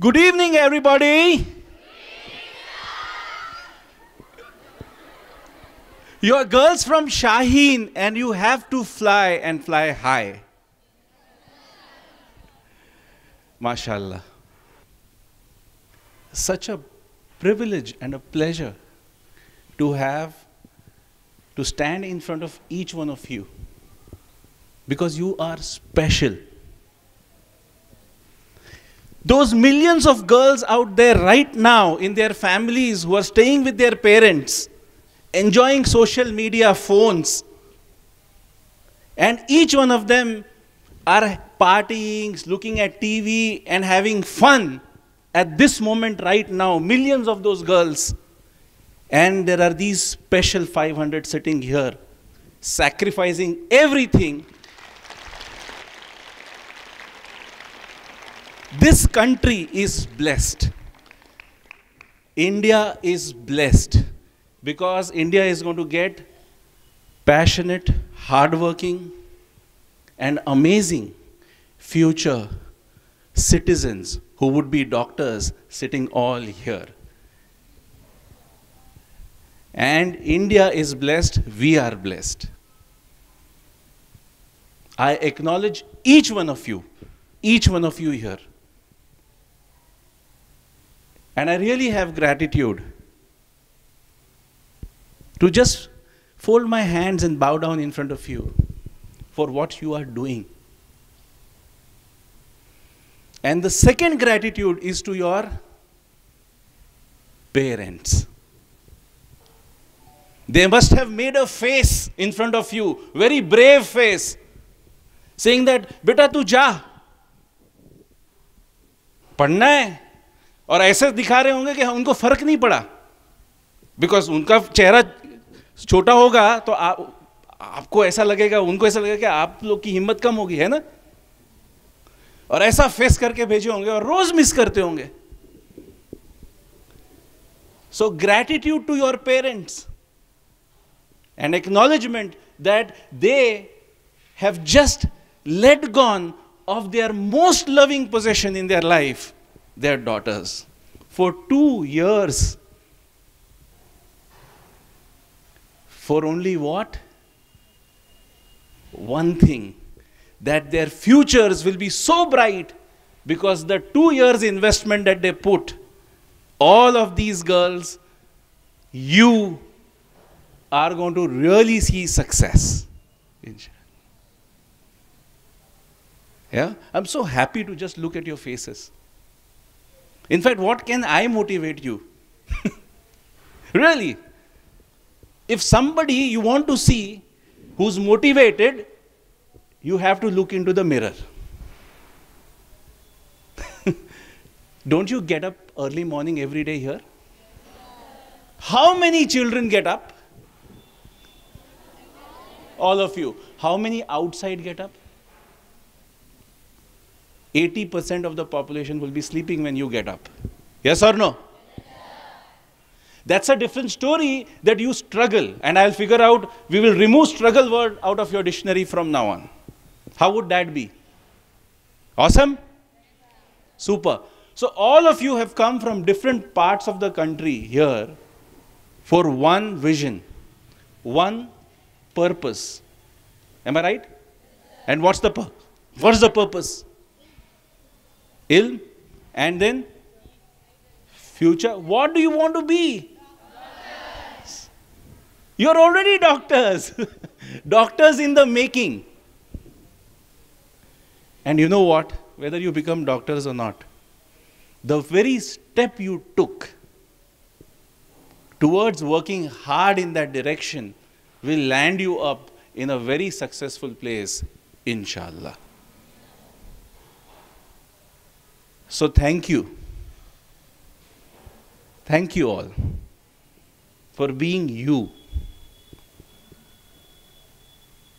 Good evening, everybody. You are girls from Shaheen and you have to fly and fly high. MashaAllah. Such a privilege and a pleasure to stand in front of each one of you because you are special. Those millions of girls out there right now in their families who are staying with their parents, enjoying social media, phones, and each one of them are partying, looking at TV and having fun at this moment right now, millions of those girls. And there are these special 500 sitting here, sacrificing everything. This country is blessed. India is blessed because India is going to get passionate, hardworking, and amazing future citizens who would be doctors sitting all here. And India is blessed, we are blessed. I acknowledge each one of you here. And I really have gratitude to just fold my hands and bow down in front of you for what you are doing. And the second gratitude is to your parents. They must have made a face in front of you, very brave face, saying that, "Beta tu ja, पढ़ना है." और ऐसे दिखा रहे होंगे कि उनको फर्क नहीं पड़ा, बिकॉज उनका चेहरा छोटा होगा तो आपको ऐसा लगेगा, उनको ऐसा लगेगा कि आप लोग की हिम्मत कम होगी, है ना? और ऐसा फेस करके भेजे होंगे और रोज मिस करते होंगे. So gratitude to your parents and acknowledgement that they have just let gone of their most loving possession in their life, their daughters, for 2 years. For only what? One thing, that their futures will be so bright because the 2 years investment that they put, all of these girls, you are going to really see success. Yeah? I'm so happy to just look at your faces. In fact, what can I motivate you? Really? If somebody you want to see who's motivated, you have to look into the mirror. Don't you get up early morning every day here? How many children get up? All of you. How many outside get up? 80% of the population will be sleeping when you get up. Yes or no? That's a different story that you struggle. And I'll figure out, we will remove struggle word out of your dictionary from now on. How would that be? Awesome? Super. So all of you have come from different parts of the country here for one vision, one purpose. Am I right? And what's the purpose? Ilm, and then future. What do you want to be? Doctors. You're already doctors. Doctors in the making. And you know what? Whether you become doctors or not, the very step you took towards working hard in that direction will land you up in a very successful place, inshallah. So thank you. Thank you all for being you.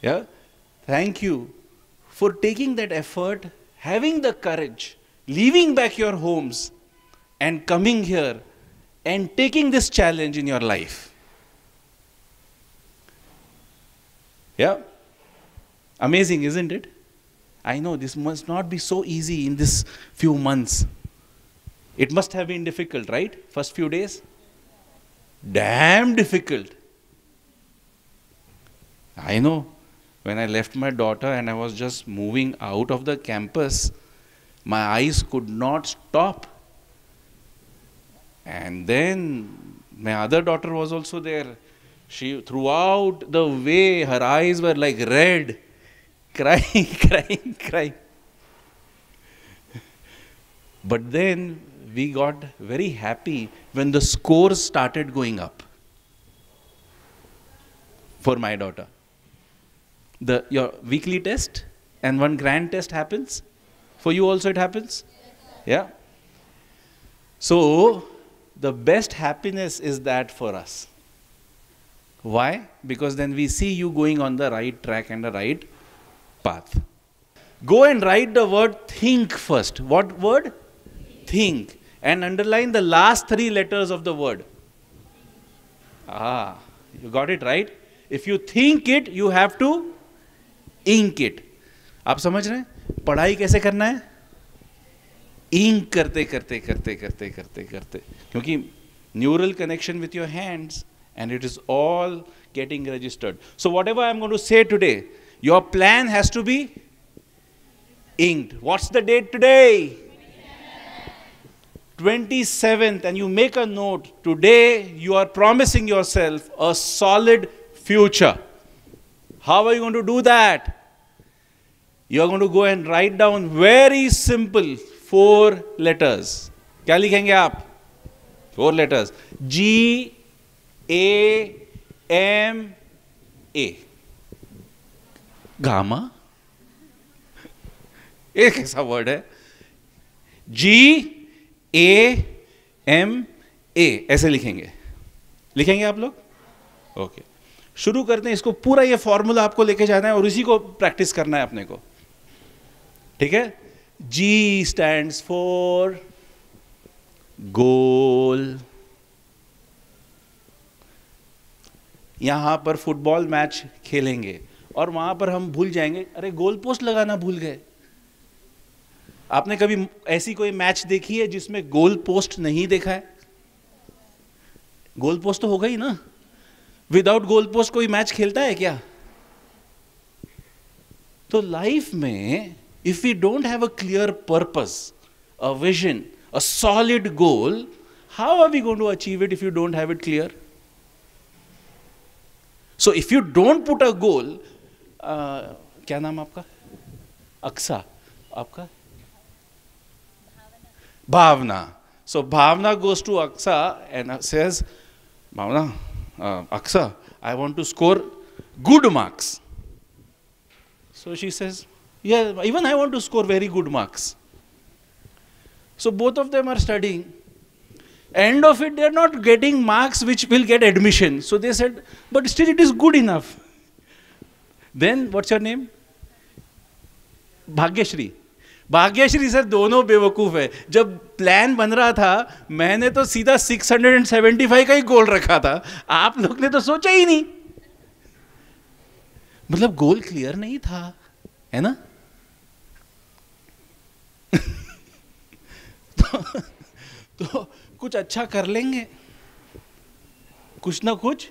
Yeah? Thank you for taking that effort, having the courage, leaving back your homes and coming here and taking this challenge in your life. Yeah? Amazing, isn't it? I know this must not be so easy in this few months. It must have been difficult, right? First few days? Damn difficult. I know. When I left my daughter and I was just moving out of the campus, my eyes could not stop. And then my other daughter was also there. She, throughout the way, her eyes were like red, crying, crying, crying. But then we got very happy when the scores started going up for my daughter. Your weekly test and one grand test happens. For you also it happens? Yeah. So, the best happiness is that for us. Why? Because then we see you going on the right track and the right path. Go and write the word think first. What word? Think. And underline the last 3 letters of the word. Ah, you got it right? If you think it, you have to ink it. आप समझ रहे हैं? पढ़ाई कैसे करना है? Ink करते करते करते करते करते करते. क्योंकि neural connection with your hands and it is all getting registered. So whatever I am going to say today, your plan has to be inked. What's the date today? 27th, and you make a note. Today you are promising yourself a solid future. How are you going to do that? You are going to go and write down very simple 4 letters. क्या लिखेंगे आप? 4 letters. G A M A. Gamma? एक ऐसा word है. G A M A ऐसे लिखेंगे. लिखेंगे आप लोग? ओके. शुरू करते हैं. इसको पूरा ये फॉर्मूला आपको लेके जाना है और इसी को प्रैक्टिस करना है अपने को. ठीक है? G stands for goal. यहां पर फुटबॉल मैच खेलेंगे और वहां पर हम भूल जाएंगे, अरे गोल पोस्ट लगाना भूल गए. आपने कभी ऐसी कोई मैच देखी है जिसमें गोल पोस्ट नहीं देखा है? गोल पोस्ट तो होगा ही ना. विदाउट गोल पोस्ट कोई मैच खेलता है क्या? तो लाइफ में if we don't have a clear purpose, a vision, a solid goal, how are we going to achieve it if you don't have it clear? So if you don't put a goal, क्या नाम आपका? अक्सा. आपका? Bhavna. So Bhavna goes to Aksa and says, Bhavna, Aksa, I want to score good marks. So she says, yeah, even I want to score very good marks. So both of them are studying. End of it, they are not getting marks which will get admission. So they said, but still it is good enough. Then, what's your name? Bhagyashree. Bhagyashree sir दोनों बेवकूफ़ है. जब plan बन रहा था मैंने तो सीधा 675 का ही गोल रखा था. आप लोग ने तो सोचा ही नहीं. मतलब गोल क्लियर नहीं था, है ना? तो कुछ अच्छा कर लेंगे, कुछ ना कुछ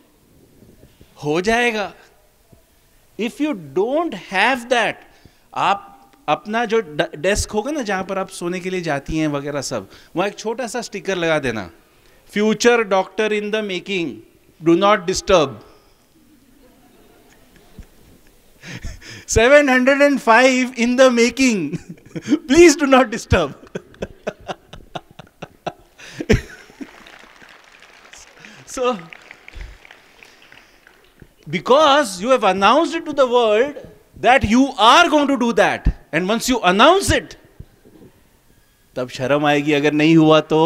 हो जाएगा. If you don't have that, आप अपना जो डेस्क होगा ना जहां पर आप सोने के लिए जाती हैं वगैरह सब, वहां एक छोटा सा स्टिकर लगा देना, future doctor in the making, do not disturb. 705 in the making. Please do not disturb. So, because you have announced it to the world that you are going to do that, and once you announce it, तब शर्म आएगी अगर नहीं हुआ तो.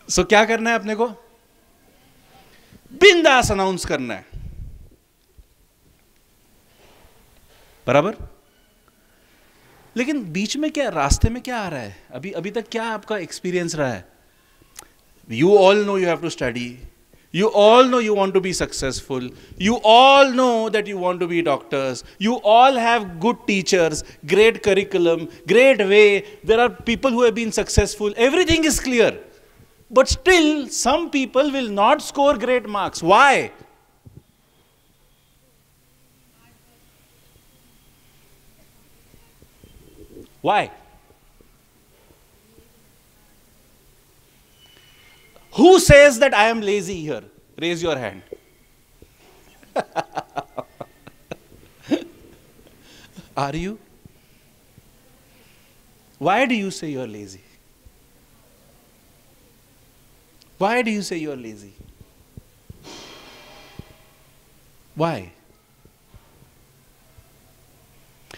So क्या करना है अपने को? बिंदास अनाउंस करना है. बराबर? लेकिन बीच में क्या, रास्ते में क्या आ रहा है? अभी तक क्या आपका एक्सपीरियंस रहा है? You all know you have to study. You all know you want to be successful. You all know that you want to be doctors. You all have good teachers, great curriculum, great way. There are people who have been successful. Everything is clear. But still, some people will not score great marks. Why? Why? Who says that I am lazy here? Raise your hand. Are you? Why do you say you are lazy? Why do you say you are lazy? Why?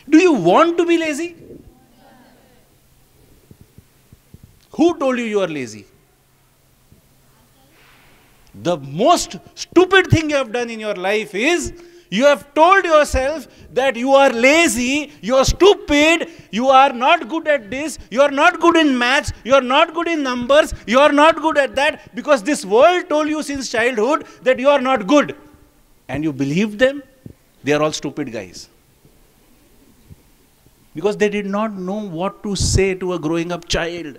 Do you want to be lazy? Who told you are lazy? The most stupid thing you have done in your life is you have told yourself that you are lazy, you are stupid, you are not good at this, you are not good in maths, you are not good in numbers, you are not good at that, because this world told you since childhood that you are not good. And you believed them. They are all stupid guys. Because they did not know what to say to a growing up child.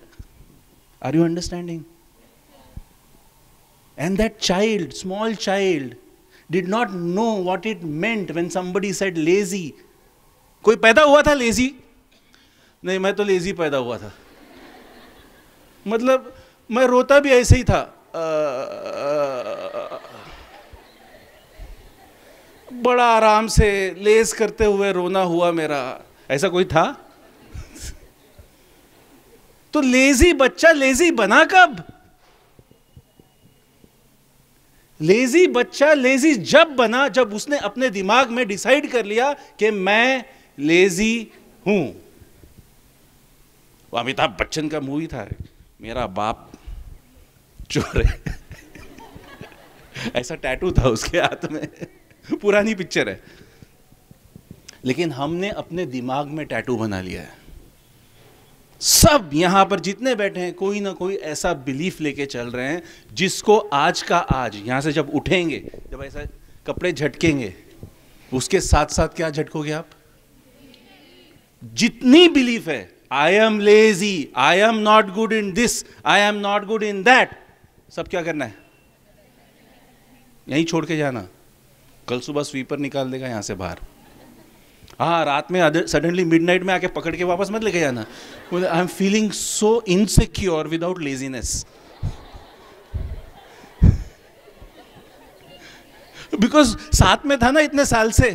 Are you understanding? And that child, small child, did not know what it meant when somebody said lazy. कोई पैदा हुआ था lazy? नहीं, मैं तो lazy पैदा हुआ था. मतलब मैं रोता भी ऐसे ही था. बड़ा आराम से लेस करते हुए रोना हुआ मेरा. ऐसा कोई था? तो लेजी बच्चा लेजी बना कब? लेजी बच्चा लेजी जब बना जब उसने अपने दिमाग में डिसाइड कर लिया कि मैं लेजी हूं. वो अमिताभ बच्चन का मूवी था, मेरा बाप चोर है. ऐसा टैटू था उसके हाथ में. पुरानी पिक्चर है. लेकिन हमने अपने दिमाग में टैटू बना लिया है. सब यहां पर जितने बैठे हैं कोई ना कोई ऐसा बिलीफ लेके चल रहे हैं जिसको आज का आज यहां से जब उठेंगे, जब ऐसा कपड़े झटकेंगे, उसके साथ साथ क्या झटकोगे आप? जितनी बिलीफ है, I am lazy, I am not good in this, I am not good in that, सब क्या करना है? यहीं छोड़ के जाना. कल सुबह स्वीपर निकाल देगा यहां से बाहर. हाँ, रात में सडनली मिडनाइट में आके पकड़ के वापस मत लेके जाना. I am feeling so insecure without laziness. Because साथ में था ना इतने साल से,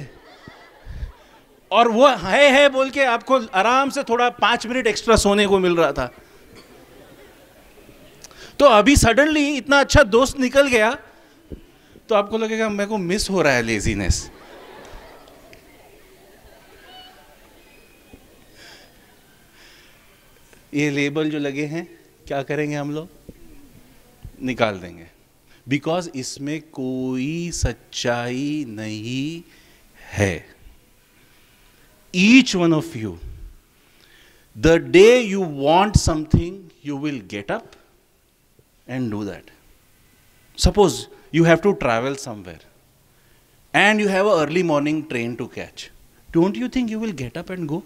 और वो है बोल के आपको आराम से थोड़ा 5 मिनट एक्स्ट्रा सोने को मिल रहा था. तो अभी सडनली इतना अच्छा दोस्त निकल गया तो आपको लगेगा मेरे को मिस हो रहा है लेजीनेस. ये लेबल जो लगे हैं क्या करेंगे हम लोग? निकाल देंगे. बिकॉज इसमें कोई सच्चाई नहीं है. Each one of you, the day you want something, you will get up and do that. Suppose you have to travel somewhere and you have an early morning train to catch. Don't you think you will get up and go?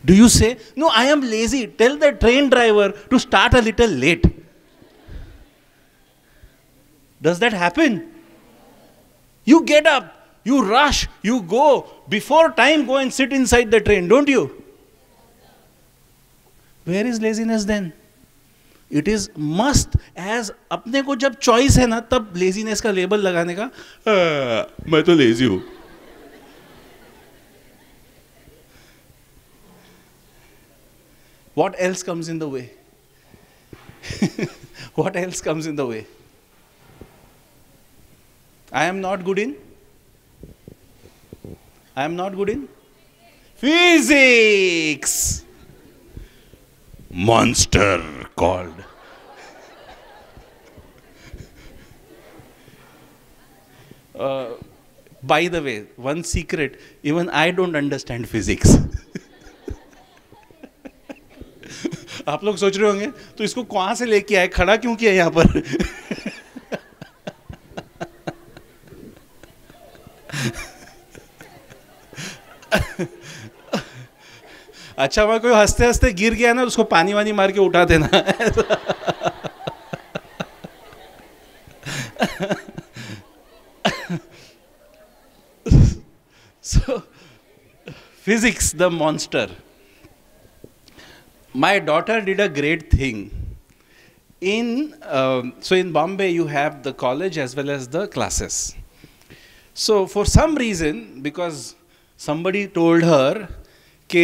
Do you say, no, I am lazy, tell the train driver to start a little late? Does that happen? You get up, you rush, you go, before time go and sit inside the train, don't you? Where is laziness then? It is must. as अपने को जब choice है ना तब laziness का label लगाने का, मैं तो लेजी हूं. What else comes in the way? What else comes in the way? I am not good in? I am not good in? Physics! Monster called. By the way, one secret, even I don't understand physics. आप लोग सोच रहे होंगे तो इसको कहां से लेके आए, खड़ा क्यों किया यहां पर? अच्छा, वहाँ कोई हंसते हंसते गिर गया ना, उसको पानी वानी मार के उठा देना. So, physics, the monster. My daughter did a great thing. So in Bombay, you have the college as well as the classes. So for some reason, because somebody told her कि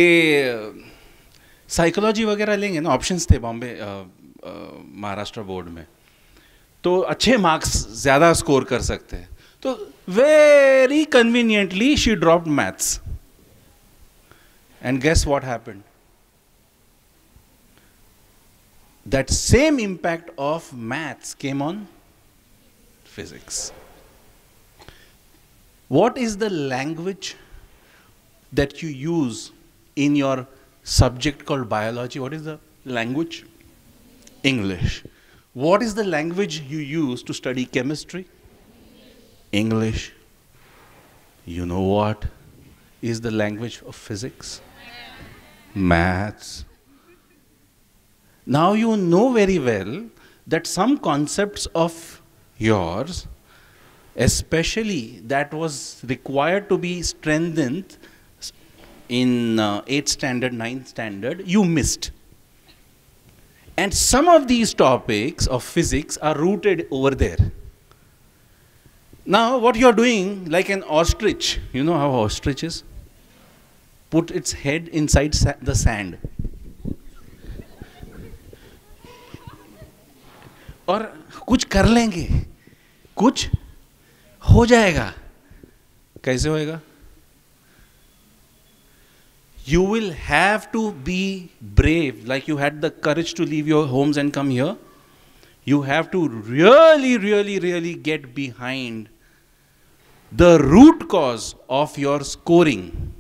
साइकोलॉजी वगैरह लेंगे ना, options थे Bombay Maharashtra board में, तो अच्छे marks ज़्यादा score कर सकते हैं. तो very conveniently she dropped maths. And guess what happened? That same impact of maths came on physics. What is the language that you use in your subject called biology? What is the language? English. What is the language you use to study chemistry? English. You know what is the language of physics? Maths. Now you know very well that some concepts of yours, especially that was required to be strengthened in 8th standard, 9th standard, you missed. And some of these topics of physics are rooted over there. Now what you are doing, like an ostrich, you know how ostrich is? Put its head inside the sand. और कुछ कर लेंगे, कुछ हो जाएगा. कैसे होएगा? You will have to be brave, like you had the courage to leave your homes and come here. You have to really, really, really get behind the root cause of your scoring.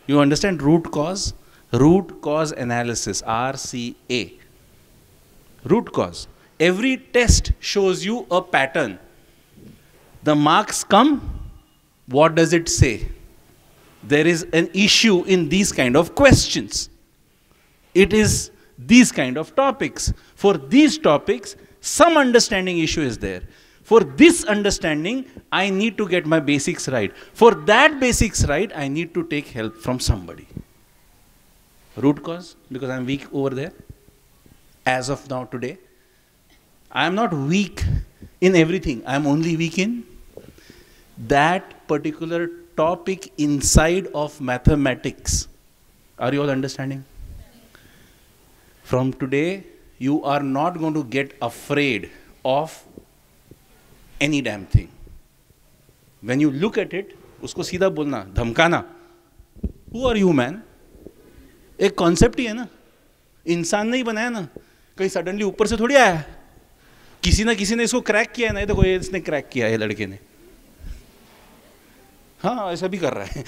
You understand root cause? Root cause analysis, RCA. Root cause. Every test shows you a pattern. The marks come, what does it say? There is an issue in these kind of questions. It is these kind of topics. For these topics, some understanding issue is there. For this understanding, I need to get my basics right. For that basics right, I need to take help from somebody. Root cause, because I am weak over there. As of now, today, I am not weak in everything. I am only weak in that particular topic inside of mathematics. Are you all understanding? From today, you are not going to get afraid of any damn thing. When you look at it, उसको सीधा बोलना, धमकाना. Who are you, man? एक concept ही है ना, इंसान नहीं बनाया ना, कहीं सडनली ऊपर से थोड़ी आया. किसी ने इसको क्रैक किया है ना, देखो इसने क्रैक किया है लड़के ने. हाँ, ऐसा भी कर रहा है.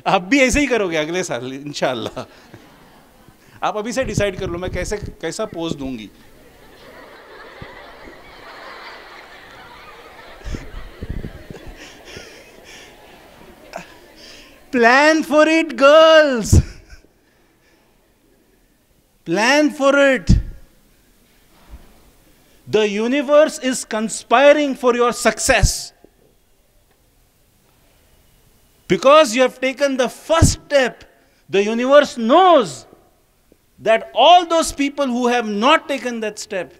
आप भी ऐसे ही करोगे अगले साल इंशाल्लाह. आप अभी से डिसाइड कर लो मैं कैसा पोज दूंगी. Plan for it, girls. Plan for it. The universe is conspiring for your success. Because you have taken the first step, the universe knows that all those people who have not taken that step,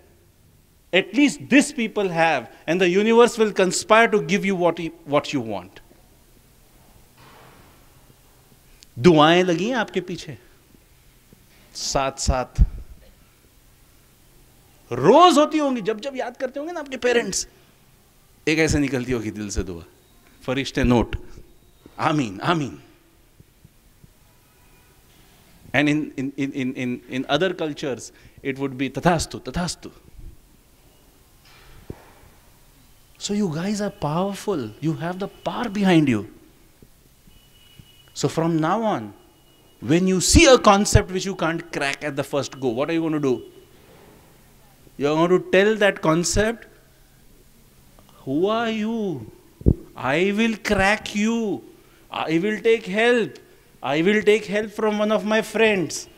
at least these people have, and the universe will conspire to give you what you want. दुआएं लगी हैं आपके पीछे साथ साथ, रोज होती होंगी. जब जब याद करते होंगे ना अपने पेरेंट्स, एक ऐसे निकलती होगी दिल से दुआ, फरिश्ते नोट, आमीन आमीन. And in other cultures, it would be tathastu, tathastu. So you guys are powerful. You have the power behind you. So from now on, when you see a concept which you can't crack at the first go, what are you going to do? You're going to tell that concept, who are you? I will crack you. I will take help. I will take help from one of my friends.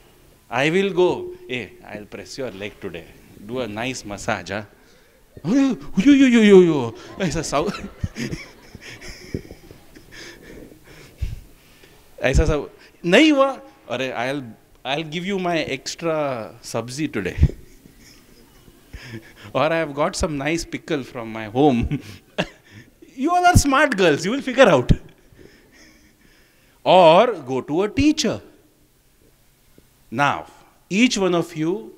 I will go. Hey, I'll press your leg today. Do a nice massage. ऐसा सब नहीं हुआ. अरे I'll give you my extra sabzi today. Or I have got some nice pickle from my home. You all are smart girls. You will figure out. Or go to a teacher. Now, each one of you,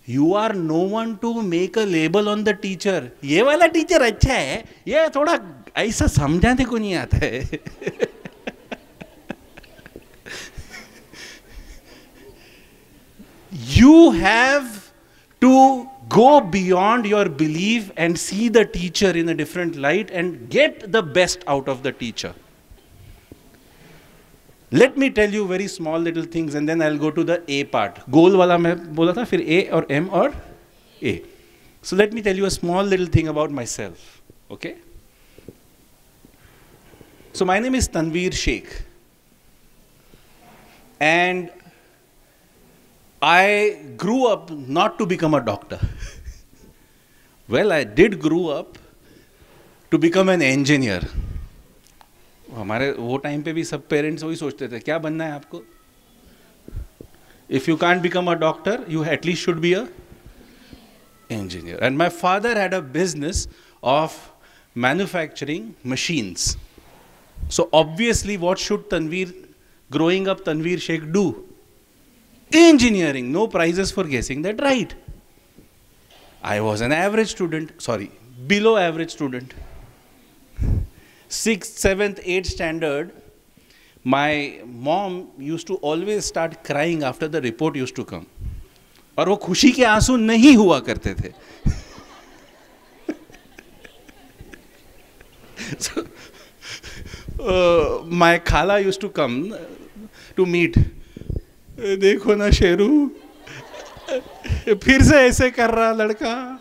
you are no one to make a label on the teacher. ये वाला teacher अच्छा है, ये थोड़ा ऐसा समझाने को नहीं आता है. You have to go beyond your belief and see the teacher in a different light and get the best out of the teacher. Let me tell you very small little things and then I'll go to the A part. Goal wala मैं बोला था, फिर A और M और A. So let me tell you a small little thing about myself. Okay? So my name is Tanveer Sheikh. And I grew up not to become a doctor. Well, I did grow up to become an engineer. हमारे वो time पे भी सब parents वही सोचते थे, क्या बनना है आपको? If you can't become a doctor, you at least should be a engineer. And my father had a business of manufacturing machines. So obviously, what should Tanveer, growing up Tanveer Sheikh do? Engineering. No prizes for guessing that right. I was an average student, below average student. 6th, 7th, 8th standard, my mom used to always start crying after the report used to come. और वो खुशी के आंसू नहीं हुआ करते थे. So, my khala used to come to meet. देखो ना शेरू, फिर से ऐसे कर रहा लड़का.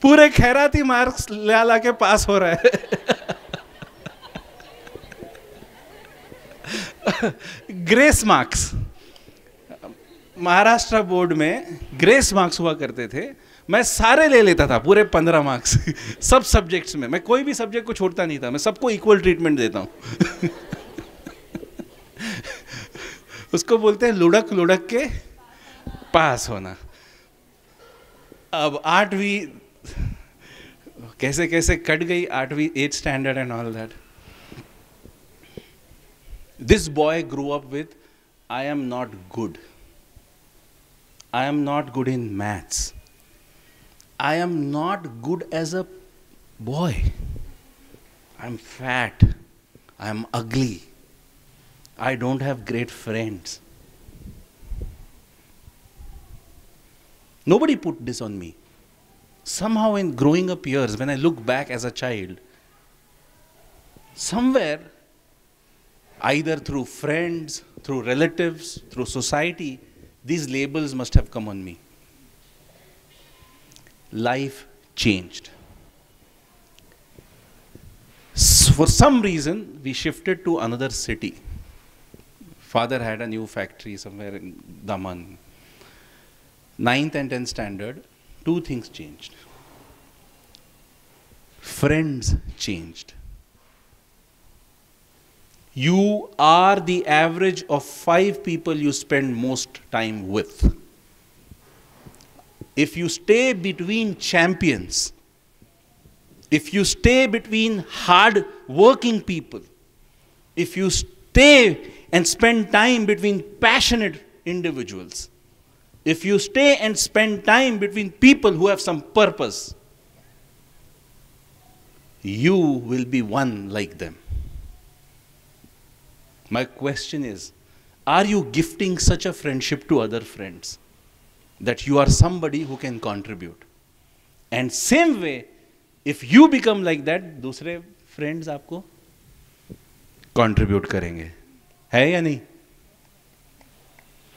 पूरे खैराती मार्क्स ला के पास हो रहा है. ग्रेस मार्क्स, महाराष्ट्र बोर्ड में ग्रेस मार्क्स हुआ करते थे. मैं सारे ले लेता था, पूरे 15 मार्क्स सब सब्जेक्ट्स में. मैं कोई भी सब्जेक्ट को छोड़ता नहीं था, मैं सबको इक्वल ट्रीटमेंट देता हूँ. उसको बोलते हैं लुढ़क लुढ़क के पास होना. अब 8वीं कैसे कैसे कट गई, 8वीं 8th standard and all that. This boy grew up with, I am not good. I am not good in maths. I am not good as a boy. I am fat. I am ugly. I don't have great friends. Nobody put this on me. Somehow in growing up years, when I look back as a child, somewhere, either through friends, through relatives, through society, these labels must have come on me. Life changed. For some reason, we shifted to another city. Father had a new factory somewhere in Daman. 9th and 10th standard, 2 things changed. Friends changed. You are the average of 5 people you spend most time with. If you stay between champions, if you stay between hard working people, if you stay and spend time between passionate individuals, if you stay and spend time between people who have some purpose, you will be one like them. My question is, are you gifting such a friendship to other friends that you are somebody who can contribute? And same way, if you become like that, दूसरे friends आपको contribute करेंगे. है या नहीं?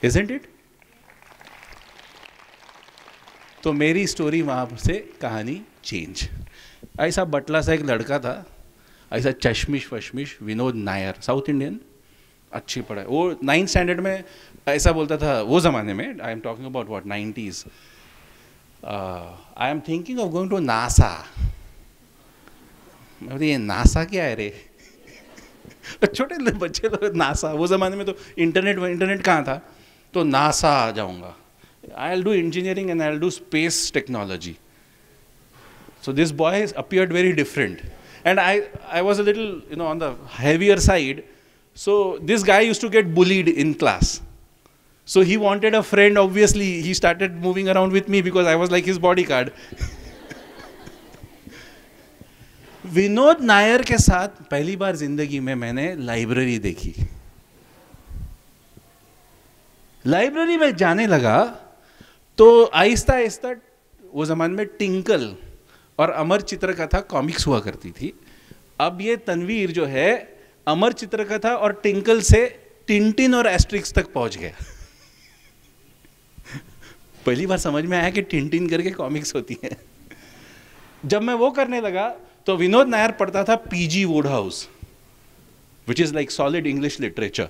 Isn't it? तो मेरी story वहाँ से कहानी चेंज. ऐसा बटला सा एक लड़का था, ऐसा चश्मिश वशमिश, विनोद नायर, साउथ इंडियन, अच्छी पढ़ाई। वो 9th स्टैंडर्ड में ऐसा बोलता था वो ज़माने में, I am talking about what 90s, I am thinking of going to NASA. मैं बोलती ये नासा क्या है रे? छोटे बच्चे लोग नासा, वो ज़माने में तो इंटरनेट कहाँ था, तो नासा आ जाऊँगा, I will do engineering and I will do space technology. So this boy appeared very different, and I was a little, you know, on the heavier side. So this guy used to get bullied in class. So he wanted a friend. Obviously, he started moving around with me because I was like his bodyguard. Vinod Nair के साथ पहली बार जिंदगी में मैंने library देखी। Library में जाने लगा तो आहिस्ता आहिस्ता, वो ज़माने में टिंकल और अमर चित्रकथा कॉमिक्स हुआ करती थी। अब ये तनवीर जो है अमर चित्रकथा और टिंकल से टिंटिन और एस्ट्रिक्स तक पहुंच गया। पहली बार समझ में आया कि टिंटिन करके कॉमिक्स होती है। जब मैं वो करने लगा तो विनोद नायर पढ़ता था PG Woodhouse, which is like solid English literature.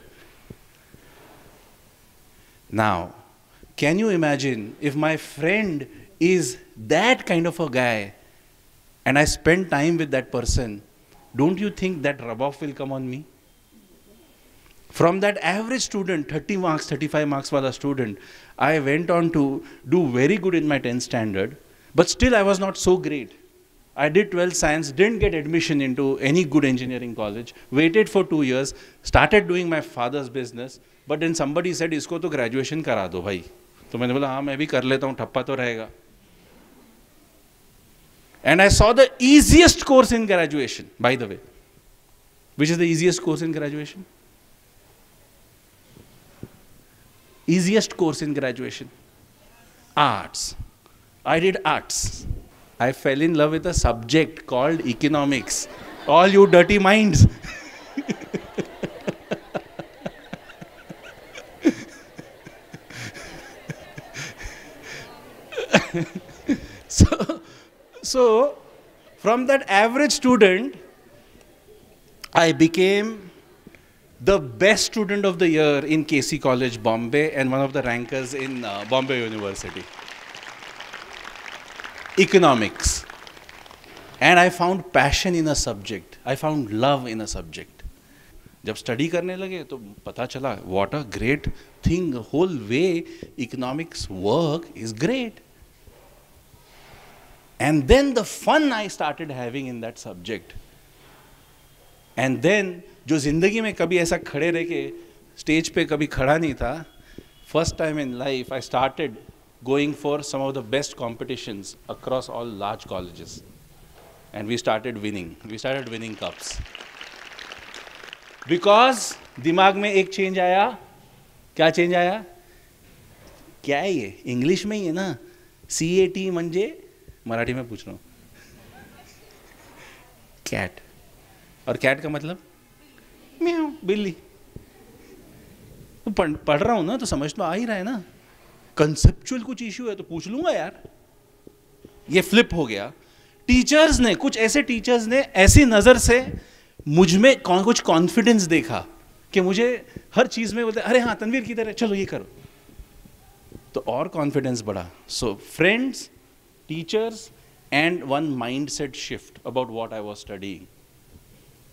Now can you imagine if my friend is that kind of a guy and I spend time with that person, don't you think that rub-off will come on me? From that average student, 30 marks, 35 marks wala student, I went on to do very good in my 10th standard, but still I was not so great. I did 12th science, didn't get admission into any good engineering college, waited for 2 years, started doing my father's business, but then somebody said, isko to graduation kara do bhai. तो मैंने बोला हाँ मैं भी कर लेता हूँ, ठप्पा तो रहेगा। And I saw the easiest course in graduation, by the way. Which is the easiest course in graduation? Easiest course in graduation? Arts. I did arts. I fell in love with a subject called economics. All you dirty minds. So, from that average student, I became the best student of the year in KC College, Bombay, and one of the rankers in Bombay University. Economics. And I found passion in a subject. I found love in a subject. जब study करने लगे तो पता चला what a great thing, the whole way economics work is great. And then the fun I started having in that subject. And then, जो जिंदगी में कभी ऐसा खड़े रह के स्टेज पे कभी खड़ा नहीं था, first time in life I started going for some of the best competitions across all large colleges. And we started winning cups. Because दिमाग में एक चेंज आया, क्या चेंज आया? क्या है ये? इंग्लिश में ही है ना, CAT म्हणजे मराठी में पूछ रहा हूँ, कैट, और कैट का मतलब म्याऊ, बिल्ली। तो पढ़ रहा हूँ ना तो समझ तो आ ही रहा है ना, कंसेप्चुअल कुछ इश्यू है तो पूछ लूंगा यार। ये फ्लिप हो गया। टीचर्स ने, कुछ ऐसे टीचर्स ने ऐसी नज़र से मुझ में कुछ कॉन्फिडेंस देखा कि मुझे हर चीज़ में बोलते अरे हाँ तनवीर किधर है, चलो ये करो, तो और कॉन्फिडेंस बढ़ा। So friends, teachers, and one mindset shift about what I was studying.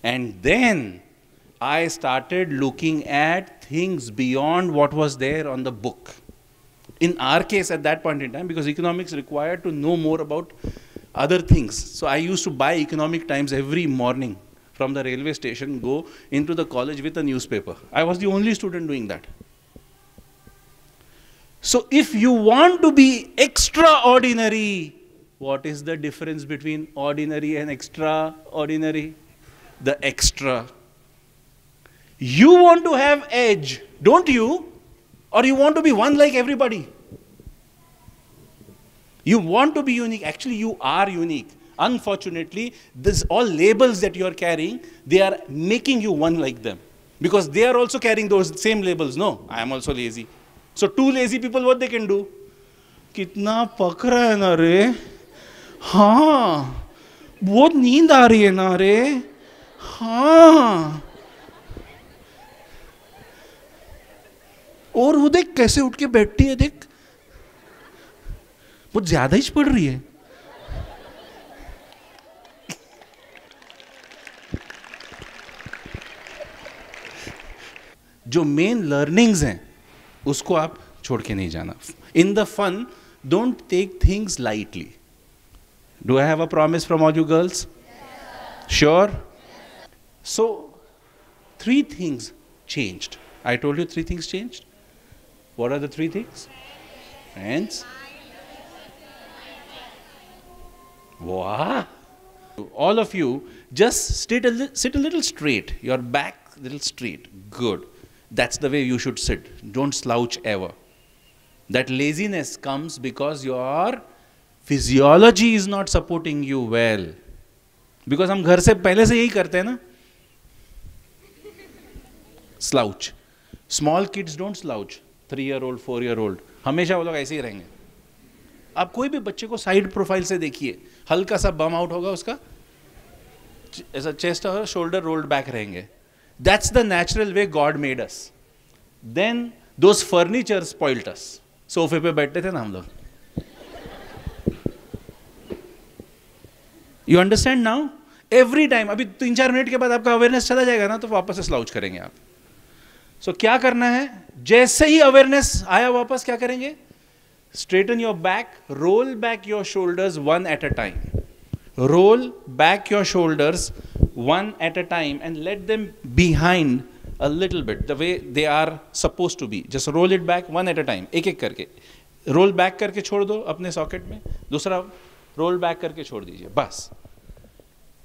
And then I started looking at things beyond what was there on the book. In our case at that point in time, because economics required to know more about other things. So I used to buy Economic Times every morning from the railway station, go into the college with a newspaper. I was the only student doing that. So if you want to be extraordinary, what is the difference between ordinary and extraordinary? The extra. You want to have edge, don't you? Or you want to be one like everybody? You want to be unique. Actually, you are unique. Unfortunately, this all labels that you are carrying, they are making you one like them. Because they are also carrying those same labels. No, I am also lazy. So two lazy people, what they can do? कितना पक रहा है ना रे, हाँ बहुत नींद आ रही है ना रे, हाँ, और वो देख कैसे उठ के बैठती है, देख वो ज्यादा ही पढ़ रही है। जो मेन लर्निंग्स हैं उसको आप छोड़ के नहीं जाना। In the fun don't take things lightly. Do I have a promise from all you girls? Sure? So 3 things changed. I told you 3 things changed. What are the 3 things? Friends? Wow! All of you just sit a little straight. Your back a little straight. Good. That's the way you should sit. Don't slouch ever. That laziness comes because your physiology is not supporting you well. Because हम घर से पहले से यही करते हैं ना, slouch. Small kids don't slouch. 3-year-old, 4-year-old, हमेशा वो लोग ऐसे ही रहेंगे। आप कोई भी बच्चे को साइड प्रोफाइल से देखिए, हल्का सा बम आउट होगा उसका, ऐसा चेस्ट और शोल्डर रोल्ड बैक रहेंगे। That's the natural way God made us. Then those furniture spoilt us. सोफे पे बैठते थे ना हम लोग। You understand now? Every time, अभी 3-4 मिनट के बाद आपका अवेयरनेस चला जाएगा ना, तो वापस से स्लाउच करेंगे आप। सो क्या करना है? जैसे ही अवेयरनेस आया वापस क्या करेंगे? Straighten your back, roll back your shoulders one at a time. Roll back your shoulders one at a time and let them behind a little bit, the way they are supposed to be. Just roll it back one at a time. एक एक करके roll back करके छोड़ दो अपने socket में, दूसरा roll back करके छोड़ दीजिए, बस।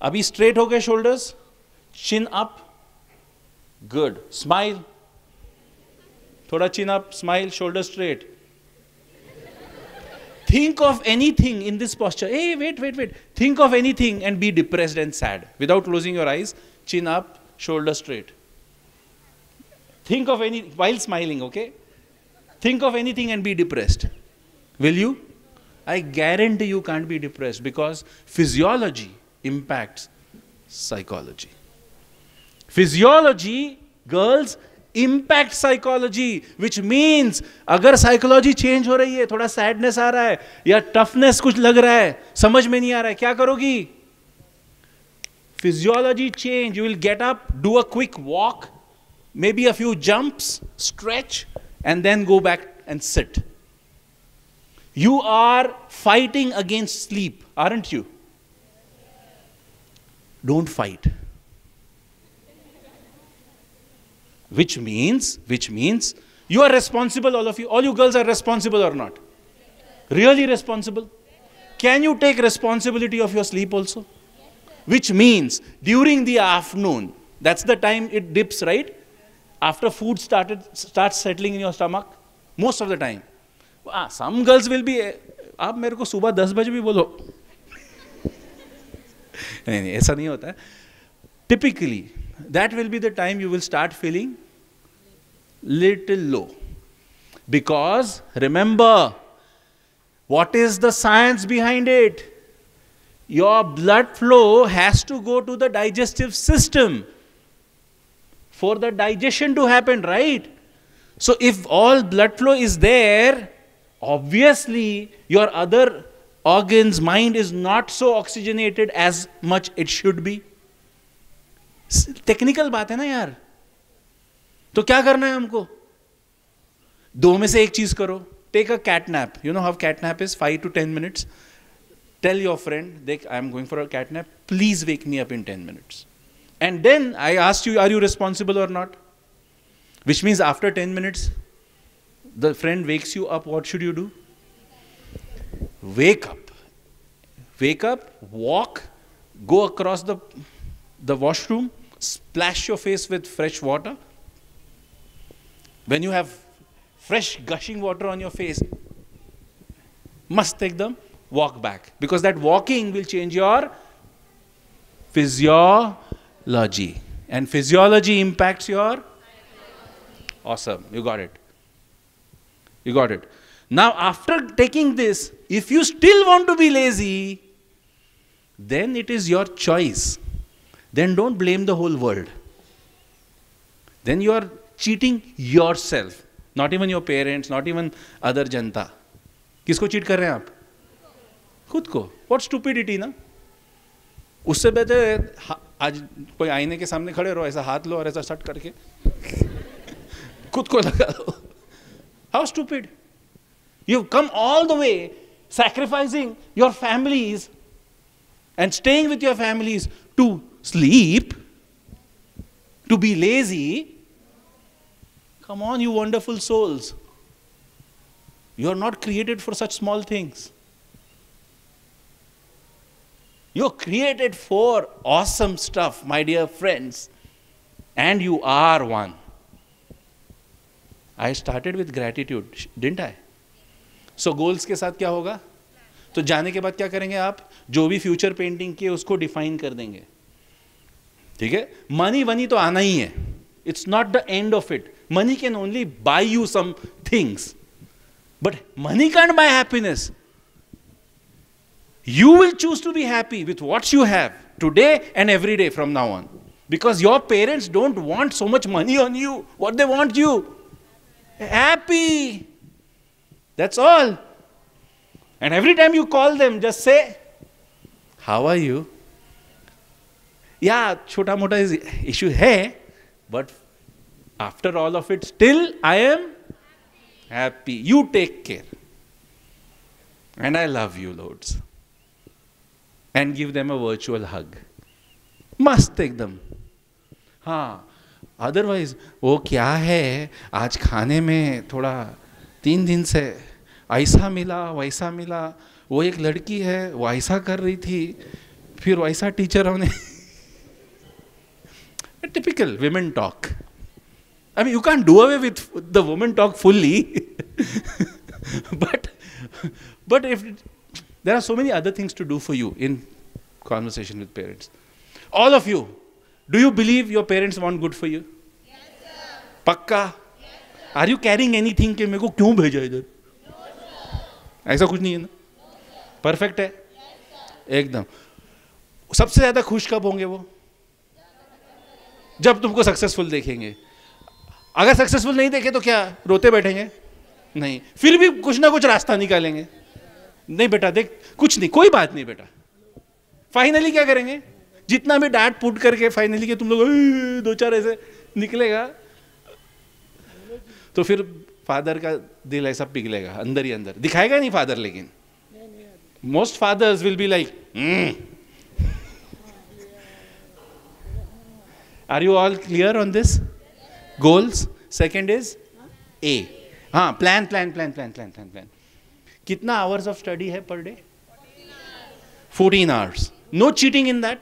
अभी straight हो गए shoulders, chin up, good. Smile, थोड़ा chin up, smile, shoulders straight. Think of anything in this posture. Hey, wait. Think of anything and be depressed and sad. Without closing your eyes, chin up, shoulder straight. Think of any, while smiling, okay? Think of anything and be depressed. Will you? I guarantee you can't be depressed because physiology impacts psychology. Physiology, girls, impact psychology, which means अगर psychology change हो रही है, थोड़ा sadness आ रहा है या toughness कुछ लग रहा है, समझ में नहीं आ रहा है, क्या करोगी? Physiology change, you will get up, do a quick walk, maybe a few jumps, stretch, and then go back and sit. You are fighting against sleep, aren't you? Don't fight. Which means you are responsible, all of you. All you girls are responsible or not? Really responsible? Can you take responsibility of your sleep also? Which means during the afternoon, that's the time it dips, right? After food starts settling in your stomach, most of the time. Some girls will be, आप मेरे को सुबह 10 बजे भी बोलो। नहीं, ऐसा नहीं होता है. Typically, that will be the time you will start feeling little low. Because remember, what is the science behind it? Your blood flow has to go to the digestive system for the digestion to happen, right? So if all blood flow is there, obviously your other organs, mind is not so oxygenated as much it should be. Technical बात है ना यार. तो क्या करना है हमको? दो में से एक चीज करो. Take a cat nap. You know how cat nap is? 5 to 10 minutes. Tell your friend, I am going for a cat nap. Please wake me up in 10 minutes. And then I asked you, are you responsible or not? Which means after 10 minutes, the friend wakes you up. What should you do? Wake up. Wake up, walk, go across the washroom, splash your face with fresh water. When you have fresh gushing water on your face, must take them, walk back. Because that walking will change your physiology. And physiology impacts your... Awesome, you got it. You got it. Now after taking this, if you still want to be lazy, then it is your choice. then don't blame the whole world. Then you are cheating yourself, not even your parents, not even other जनता. किसको cheat कर रहे हैं आप? खुद को. What stupidity ना? उससे बेहतर आज कोई आईने के सामने खड़े रहो, ऐसा हाथ लो और ऐसा सट करके खुद को लगा दो. How stupid! You've come all the way, sacrificing your families and staying with your families to sleep, to be lazy. Come on, you wonderful souls. You are not created for such small things. You're created for awesome stuff, my dear friends. And you are one. I started with gratitude, didn't I? So goals के साथ क्या होगा? तो जाने के बाद क्या करेंगे आप? जो भी फ्यूचर पेंटिंग किए उसको डिफाइन कर देंगे. ठीक है? मनी वनी तो आना ही है. It's not the end of it. Money can only buy you some things. But money can't buy happiness. You will choose to be happy with what you have today and every day from now on. Because your parents don't want so much money on you. What they want you? Happy. That's all. And every time you call them, just say, how are you? Yeah, छोटा मोटा issue है, but after all of it, still I am happy. You take care. And I love you loads. And give them a virtual hug. Must take them. हाँ, otherwise, वो क्या है, आज खाने में थोड़ा 3 दिन से ऐसा मिला, वैसा मिला, वो एक लड़की है, वो ऐसा कर रही थी, फिर वैसा टीचर होने. Typical women talk. I mean, you can't do away with the women talk fully. but if there are so many other things to do for you in conversation with parents. All of you, do you believe your parents want good for you? Yes, sir. Pakka? Yes, sir. Are you carrying anything कि मेरे को क्यों भेजा इधर? No, sir. ऐसा कुछ नहीं है ना? No, sir. Perfect है? Yes, sir. एकदम. सबसे ज़्यादा खुश कब होंगे वो? जब तुमको सक्सेसफुल देखेंगे. अगर सक्सेसफुल नहीं देखे तो क्या रोते बैठेंगे? नहीं. फिर भी कुछ ना कुछ रास्ता निकालेंगे. नहीं बेटा देख, कुछ नहीं, कोई बात नहीं बेटा. फाइनली क्या करेंगे? जितना भी डांट पुट करके फाइनली कि तुम लोग 2-4 ऐसे निकलेगा, तो फिर फादर का दिल ऐसा पिघलेगा अंदर ही अंदर. दिखाएगा नहीं फादर, लेकिन most fathers will be like, are you all clear on this? Goals. Second is a. हाँ, प्लान. कितना आवर्स ऑफ स्टडी है per day? 14 hours. No cheating in that.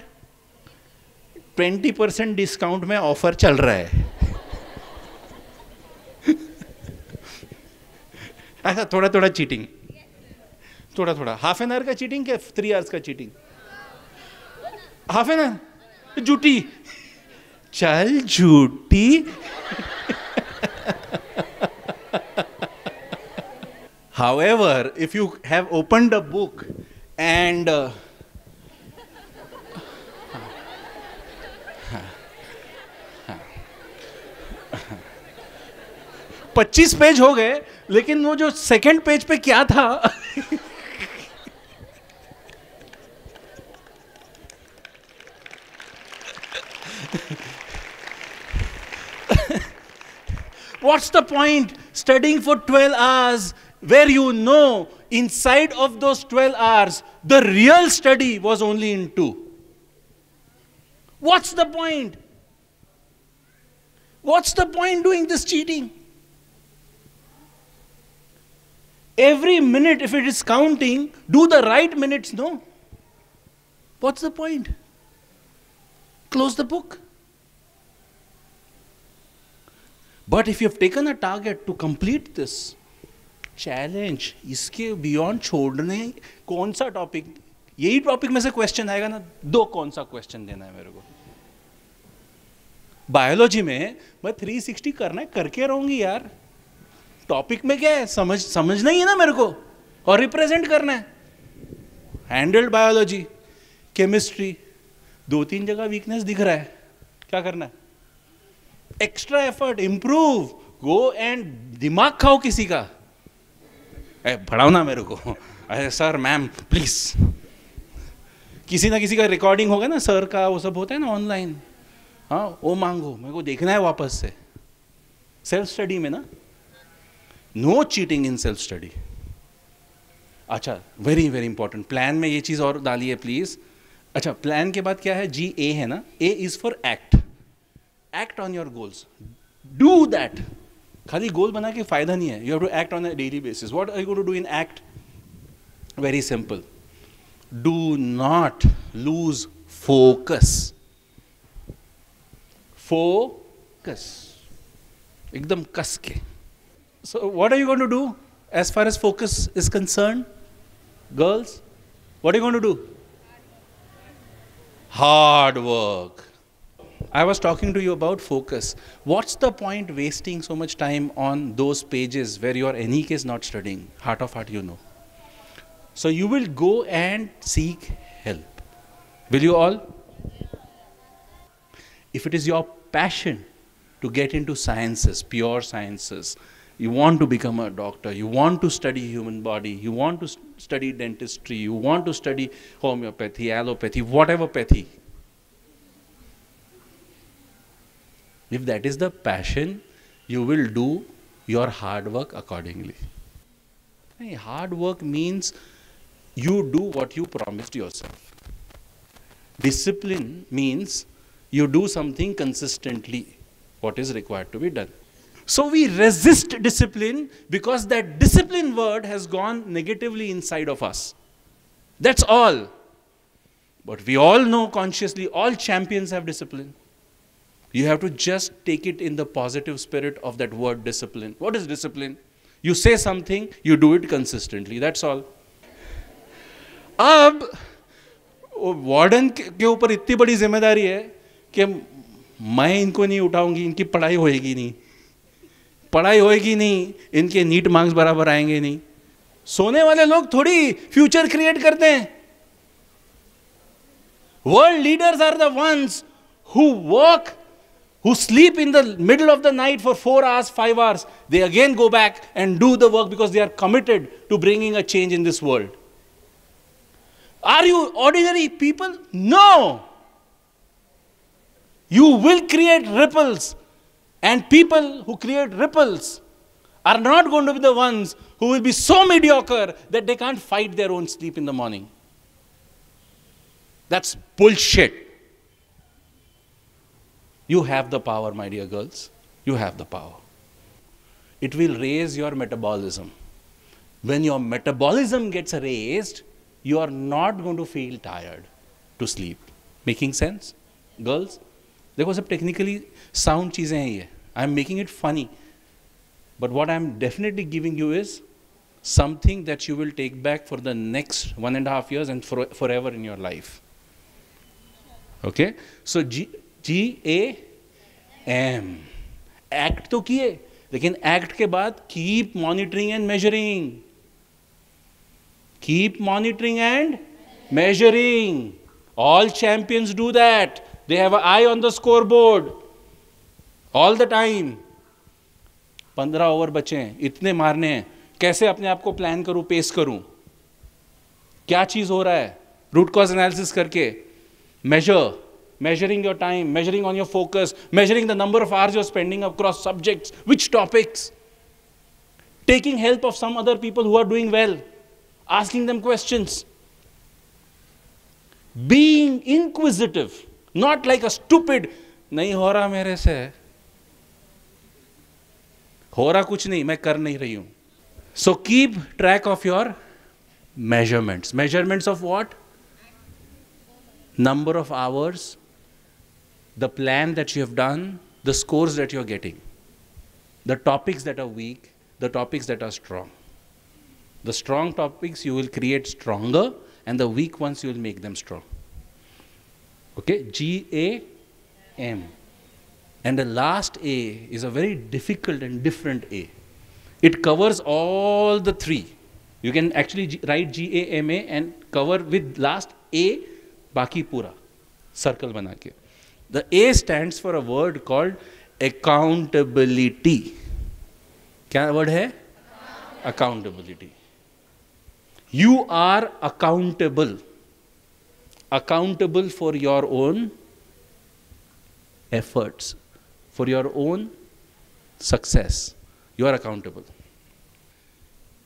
20% discount में ऑफर चल रहा है. ऐसा थोड़ा चीटिंग, थोड़ा हाफ एन आवर का चीटिंग क्या 3 आवर्स का चीटिंग? हाफ एन आवर झूठी. चल झूठी. However, if you have opened a book and 25 page हो गए, लेकिन वो जो सेकंड पेज पे क्या था what's the point studying for 12 hours where you know inside of those 12 hours the real study was only in 2? What's the point? What's the point doing this cheating? Every minute, if it is counting, do the right minutes, no? What's the point? Close the book. But if you have taken a target to complete this challenge, इसके beyond छोड़ने कौन सा topic, यही topic में से question आएगा ना, 2 कौन सा क्वेश्चन देना है मेरे को. बायोलॉजी में मैं 360 करना है, करके रहूंगी यार. टॉपिक में क्या है, समझना ही है ना मेरे को, और रिप्रेजेंट करना है. हैंडल्ड बायोलॉजी, केमिस्ट्री, 2-3 जगह वीकनेस दिख रहा है, क्या करना है? Extra effort, improve, go and दिमाग खाओ किसी का, पढ़ाओ ना मेरे को, अरे सर मैम प्लीज, किसी ना किसी का रिकॉर्डिंग होगा ना सर का, वो सब होता है ना ऑनलाइन, हाँ वो मांगो, मेरे को देखना है वापस से। सेल्फ स्टडी में ना, no cheating in self study. अच्छा, वेरी वेरी इंपॉर्टेंट, प्लान में ये चीज और डालिए प्लीज। अच्छा, प्लान के बाद क्या है? GA है ना, A is for act, act on your goals, do that. खाली गोल बना के फायदा नहीं है, you have to act on a daily basis. What are you going to do in act? Very simple, do not lose focus, focus एकदम कस के। So what are you going to do as far as focus is concerned? Girls, what are you going to do? Hard work. I was talking to you about focus. What's the point wasting so much time on those pages where your NEK is not studying? Heart of heart, you know. So you will go and seek help. Will you all? If it is your passion to get into sciences, pure sciences, you want to become a doctor, you want to study human body, you want to study dentistry, you want to study homeopathy, allopathy, whatever pathy. If that is the passion, you will do your hard work accordingly. Hard work means you do what you promised yourself. Discipline means you do something consistently, what is required to be done. So we resist discipline because that discipline word has gone negatively inside of us. That's all. But we all know consciously, all champions have discipline. You have to just take it in the positive spirit of that word discipline. What is discipline? You say something, you do it consistently. That's all. अब warden के ऊपर इतनी बड़ी जिम्मेदारी है कि मैं इनको नहीं उठाऊंगी, इनकी पढ़ाई होएगी नहीं, पढ़ाई होएगी नहीं, इनके नीट मार्क्स बराबर आएंगे नहीं। सोने वाले लोग थोड़ी फ्यूचर क्रिएट करते हैं। World leaders are the ones who work, who sleep in the middle of the night for 4 hours, 5 hours. They again go back and do the work because they are committed to bringing a change in this world. Are you ordinary people? No. You will create ripples. And people who create ripples are not going to be the ones who will be so mediocre that they can't fight their own sleep in the morning. That's bullshit. You have the power, my dear girls. You have the power. It will raise your metabolism. When your metabolism gets raised, you are not going to feel tired to sleep. Making sense? Girls? देखो सब technically sound चीजें हैं ये. I'm making it funny. But what I'm definitely giving you is something that you will take back for the next 1.5 years and forever in your life. Okay? So GAM. Act तो किए, लेकिन act के बाद keep monitoring and measuring. Keep monitoring and measuring. All champions do that. They have an eye on the scoreboard all the time. 15 over बचे हैं, इतने मारने हैं, कैसे अपने आप को प्लान करूं, पेस करूं, क्या चीज हो रहा है, रूट कॉज एनालिसिस करके, measuring your time, measuring on your focus, measuring the number of hours you're spending across subjects, which topics, taking help of some other people who are doing well, asking them questions, being inquisitive, not like a stupid, नहीं हो रहा मेरे से, हो रहा कुछ नहीं, मैं कर नहीं रही हूं. So keep track of your measurements. Measurements of what? Number of hours, the plan that you have done, the scores that you're getting, the topics that are weak, the topics that are strong. The strong topics you will create stronger, and the weak ones you will make them strong. Okay? GAM. And the last A is a very difficult and different A. It covers all the three. You can actually write GAMA and cover with last A, baki pura. Circle बना के. The A stands for a word called accountability. क्या word है? Accountability. You are accountable. Accountable for your own efforts, for your own success. You are accountable.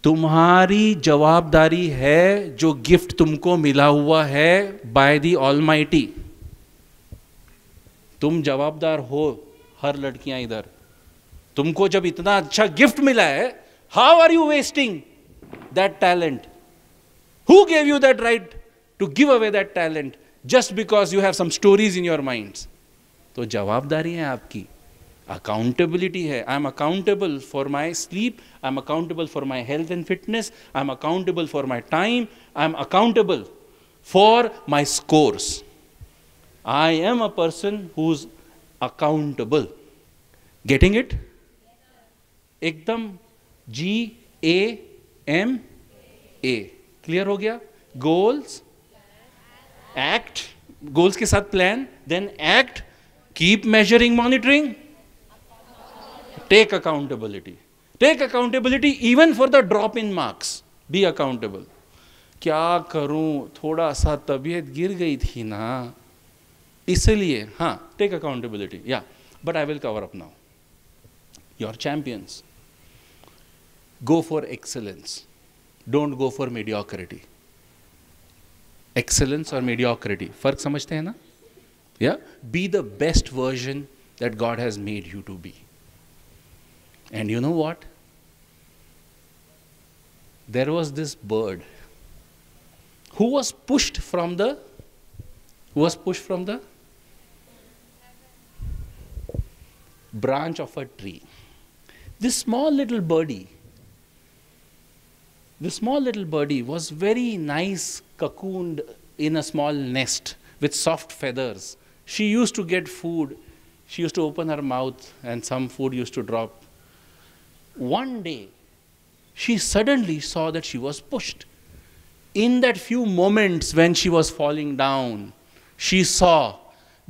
तुम्हारी जवाबदारी है जो gift तुमको मिला हुआ है बाय द ऑलमाइटी. तुम जवाबदार हो. हर लड़कियां इधर, तुमको जब इतना अच्छा गिफ्ट मिला है, how are you wasting that talent? Who gave you that right to give away that talent just because you have some stories in your minds? तो जवाबदारी है आपकी. अकाउंटेबिलिटी है. I am accountable for my sleep, I am accountable for my health and fitness, I am accountable for my time, I am accountable for my scores. I am a person who's accountable. Getting it? एकदम GAMA. Clear हो गया? Goals, act, goals के साथ plan, then act, keep measuring, monitoring, take accountability. Take accountability even for the drop in marks. Be accountable. क्या करूं, थोड़ा सा तबीयत गिर गई थी ना, इसलिए. हाँ, take accountability. Yeah but I will cover up now. Your champions go for excellence. Don't go for mediocrity. Excellence और मीडियोक्रिटी फर्क समझते हैं ना? Yeah be the best version that God has made you to be. And you know what? There was this bird who was pushed from the branch of a tree. This small little birdie was very nice, cocooned in a small nest with soft feathers. She used to get food. She used to open her mouth and some food used to drop. One day, she suddenly saw that she was pushed. In that few moments when she was falling down, she saw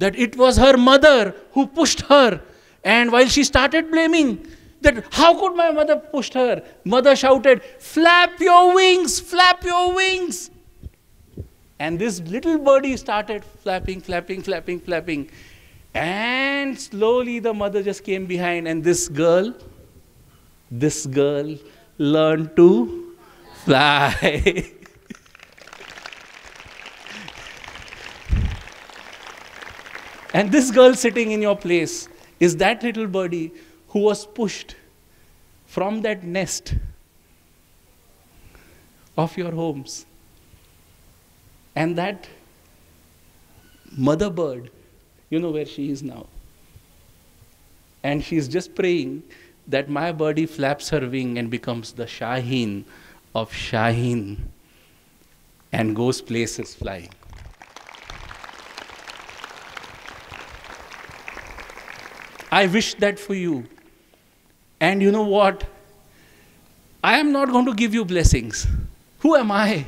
that it was her mother who pushed her. And while she started blaming that how could my mother push her, mother shouted, "Flap your wings, flap your wings." And this little birdie started flapping, flapping, flapping, flapping. And slowly the mother just came behind and this girl learned to fly. And this girl sitting in your place is that little birdie who was pushed from that nest of your homes. And that mother bird, you know where she is now. And she's just praying that my birdie flaps her wing and becomes the Shaheen of Shaheen and goes places flying. I wish that for you. And you know what? I am not going to give you blessings. Who am I?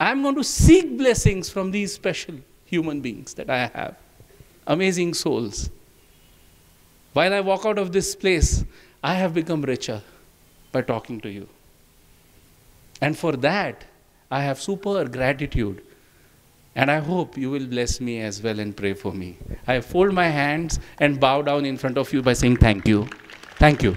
I am going to seek blessings from these special human beings that I have. Amazing souls. While I walk out of this place, I have become richer by talking to you. And for that, I have super gratitude. And I hope you will bless me as well and pray for me. I fold my hands and bow down in front of you by saying thank you. Thank you.